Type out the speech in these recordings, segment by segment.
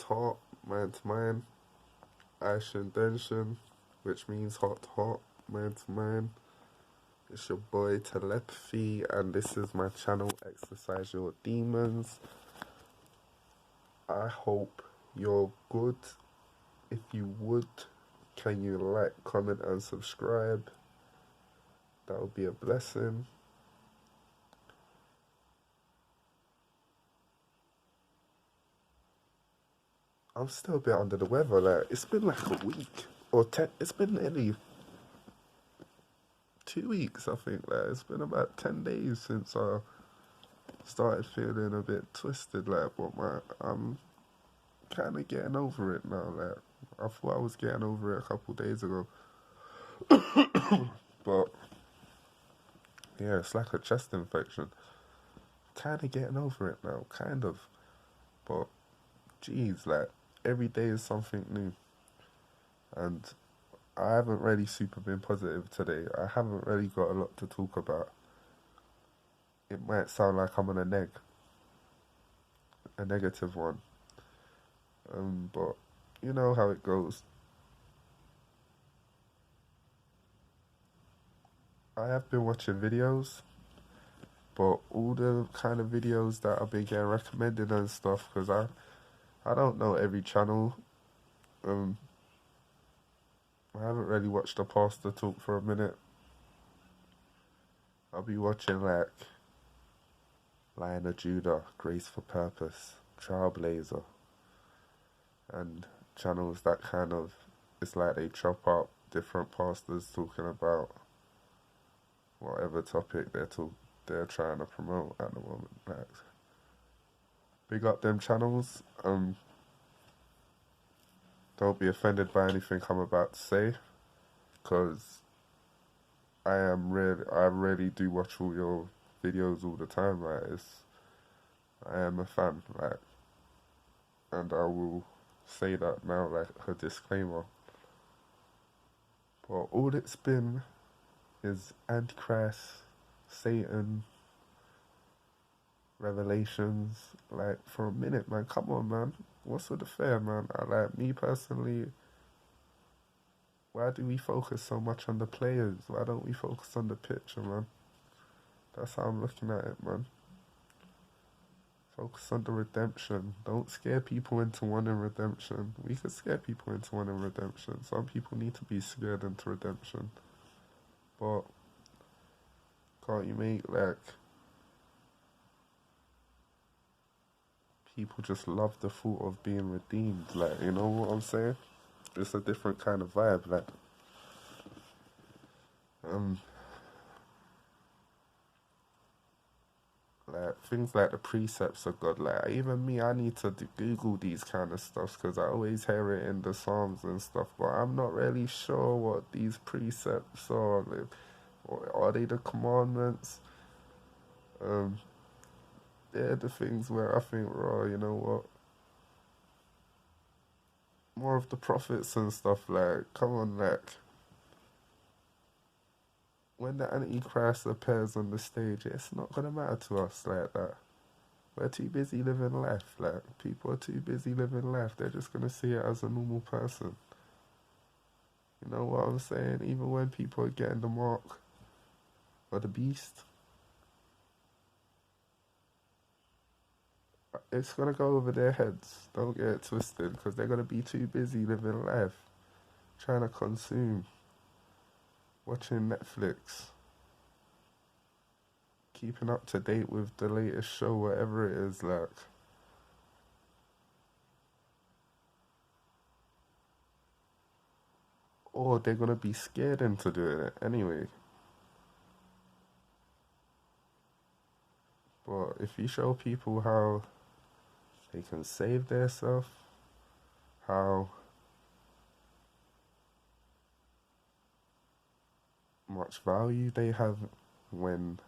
hot, man to man, Aishin Denshin, which means hot hot, man to man. It's your boy Telepathy, and this is my channel, Exercise Your Demons. I hope you're good. If you would, can you like, comment, and subscribe? That would be a blessing. I'm still a bit under the weather. Like, it's been like a week or 10. It's been nearly 2 weeks, I think. Like, it's been about 10 days since I started feeling a bit twisted. Like, but I'm kind of getting over it now. Like, I thought I was getting over it a couple days ago, but yeah, it's like a chest infection. Kind of getting over it now, kind of. But geez, like every day is something new, and I haven't really super been positive today. I haven't really got a lot to talk about. It might sound like I'm on a negative one, but you know how it goes. I have been watching videos, but all the kind of videos that I've been getting recommended and stuff, because I don't know every channel. Um, I haven't really watched the pastor talk for a minute. I'll be watching like Lion of Judah, Grace for Purpose, Trailblazer, and channels that kind of, it's like they chop up different pastors talking about whatever topic they're trying to promote at the moment. Like, big up them channels. Don't be offended by anything I'm about to say, because I really do watch all your videos all the time. Like, I am a fan. Like, and I will say that now, like a disclaimer. But all it's been is Antichrist, Satan, Revelations. Like, for a minute, man. Come on, man. What's with the fair, man? Me personally, why do we focus so much on the players? Why don't we focus on the picture, man? That's how I'm looking at it, man. Focus on the redemption. Don't scare people into wanting redemption. We could scare people into wanting redemption. Some people need to be scared into redemption. But can't you make like people just love the thought of being redeemed? Like, you know what I'm saying? It's a different kind of vibe. Um, like things like the precepts of God. Like even me, I need to Google these kind of stuff because I always hear it in the Psalms and stuff, but I'm not really sure what these precepts are. Like, or are they the commandments? Um, they're the things where I think, oh, you know what? More of the prophets and stuff. Like, come on, like when the Antichrist appears on the stage, it's not gonna matter to us like that. We're too busy living life. Like, people are too busy living life. They're just gonna see it as a normal person. You know what I'm saying? Even when people are getting the mark or the beast, it's gonna go over their heads. Don't get it twisted, because they're gonna be too busy living life, trying to consume, watching Netflix, keeping up to date with the latest show, whatever it is, like. Or they're gonna be scared into doing it anyway. But if you show people how they can save themselves, how much value they have when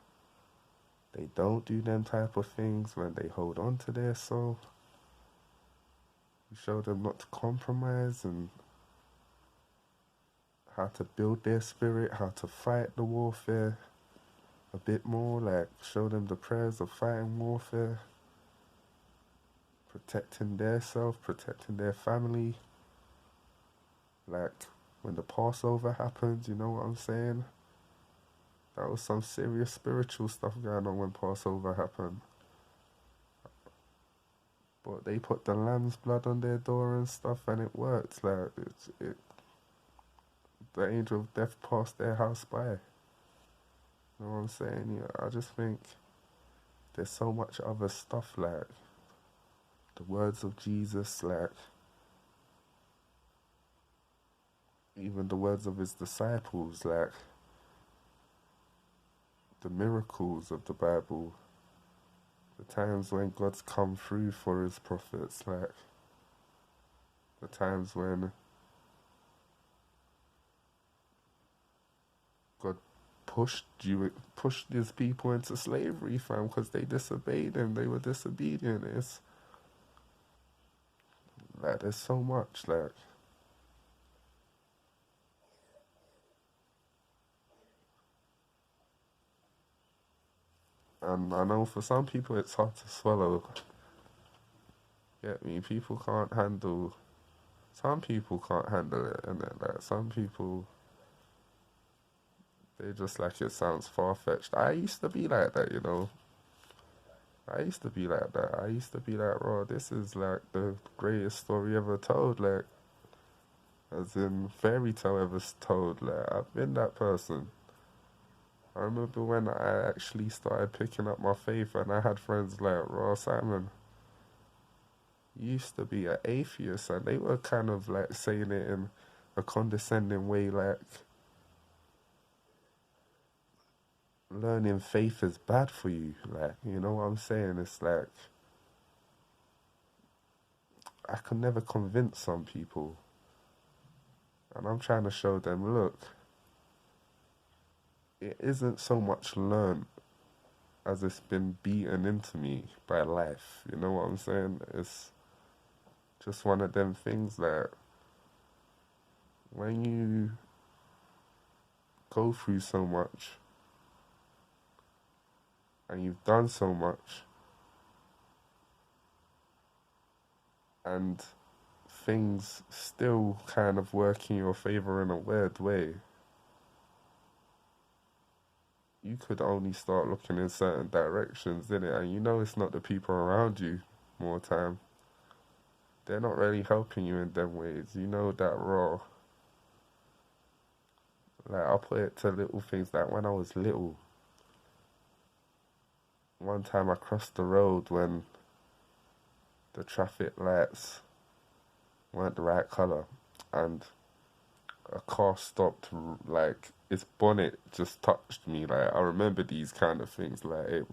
they don't do them type of things, when they hold on to their soul, you show them not to compromise and how to build their spirit, how to fight the warfare a bit more, like show them the prayers of fighting warfare. protecting their self, protecting their family. Like when the Passover happened, you know what I'm saying? That was some serious spiritual stuff going on when Passover happened. But they put the lamb's blood on their door and stuff, and it worked. Like the angel of death passed their house by. You know what I'm saying? Yeah, I just think there's so much other stuff, like the words of Jesus, like even the words of his disciples, like the miracles of the Bible, the times when God's come through for his prophets, like the times when God pushed his people into slavery, fam, because they disobeyed him, they were disobedient. It's like there's so much, like, and I know for some people it's hard to swallow. Get me? Some people can't handle it, and then like some people, they just like it sounds far fetched. I used to be like that, you know. I used to be like that. I used to be like, bro, this is like the greatest story ever told, like, as in fairy tale ever told. Like, I've been that person. I remember when I actually started picking up my faith, and I had friends like, Raw Simon used to be an atheist, and they were kind of like saying it in a condescending way, like, learning faith is bad for you. Like, you know what I'm saying? It's like, I can never convince some people. And I'm trying to show them, look, it isn't so much learned as it's been beaten into me by life. You know what I'm saying? It's just one of them things that when you go through so much and you've done so much and things still kind of work in your favor in a weird way, you could only start looking in certain directions, innit? And you know it's not the people around you more time. They're not really helping you in them ways. You know that raw. Like, I'll put it to little things like when I was little. One time I crossed the road when the traffic lights weren't the right colour, and a car stopped, like its bonnet just touched me. Like, I remember these kind of things, like it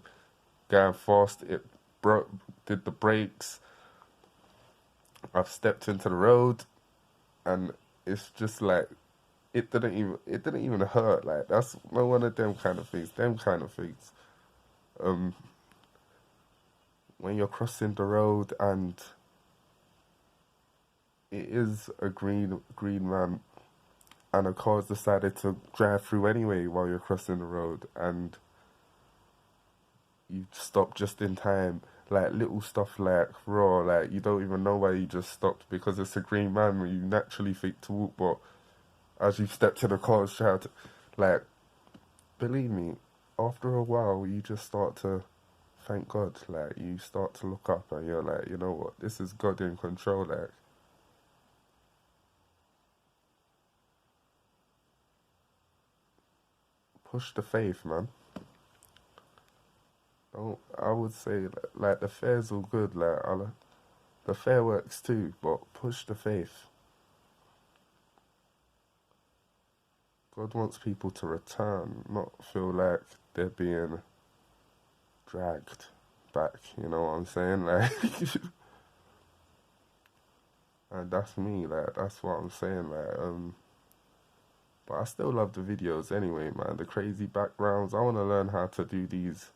going fast, it broke, did the brakes. I've stepped into the road, and it's just like it didn't even hurt. Like, that's no one of them kind of things. Them kind of things. Um, when you're crossing the road and it is a green man, and a car's decided to drive through anyway while you're crossing the road, and you stop just in time. Like little stuff like raw, like you don't even know why you just stopped because it's a green man when you naturally think to walk, but as you step to the car, shout, like, believe me, after a while you just start to thank God. Like, you start to look up and you're like, you know what, this is God in control. Like, push the faith, man. Don't, I would say like the fair's all good. Like, the fair works too, but push the faith. God wants people to return, not feel like they're being dragged back. You know what I'm saying? Like, and that's me. Like, that's what I'm saying. Like, but I still love the videos anyway, man. The crazy backgrounds. I want to learn how to do these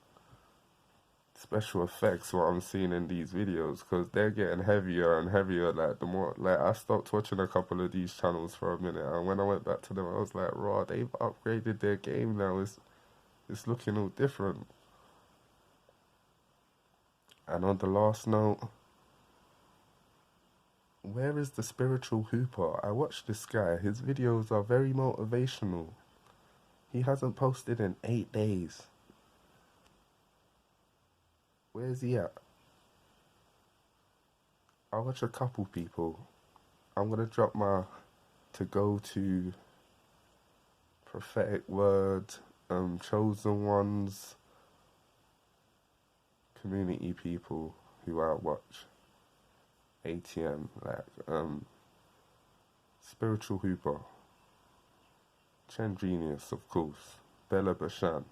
special effects what I'm seeing in these videos, because they're getting heavier and heavier. Like, the more, like, I stopped watching a couple of these channels for a minute, and when I went back to them I was like, raw, they've upgraded their game now. It's looking all different. And on the last note, Where is the spiritual hooper? I watch this guy. His videos are very motivational. He hasn't posted in 8 days. Where's he at? I watch a couple people. I'm gonna drop my to go to prophetic word, chosen ones, community people who I watch. ATM, like spiritual hooper, Chen Genius, of course, Bella Bashan,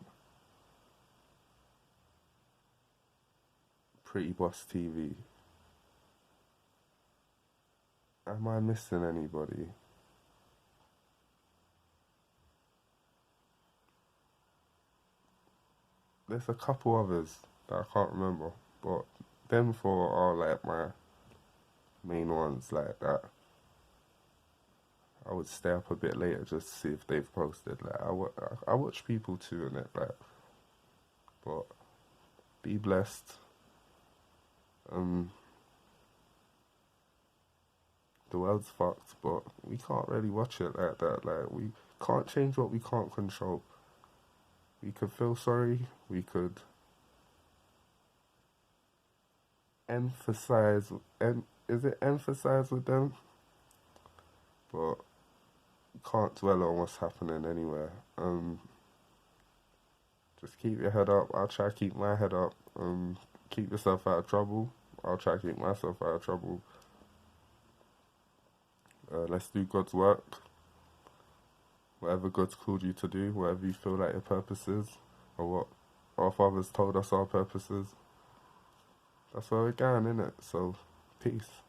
Pretty Boss TV. Am I missing anybody? There's a couple others that I can't remember, but them four are like my main ones like that. I would stay up a bit later just to see if they've posted. Like I watch people too in it, like, but be blessed. Um, the world's fucked, but we can't really watch it like that. Like we can't change what we can't control. We could feel sorry. We could emphasize. Is it emphasize with them? But can't dwell on what's happening anywhere. Just keep your head up. I'll try to keep my head up. Keep yourself out of trouble. I'll try to keep myself out of trouble. Let's do God's work. Whatever God's called you to do, whatever you feel like your purpose is, or what our fathers told us our purpose is. That's where we're going, innit? So, peace.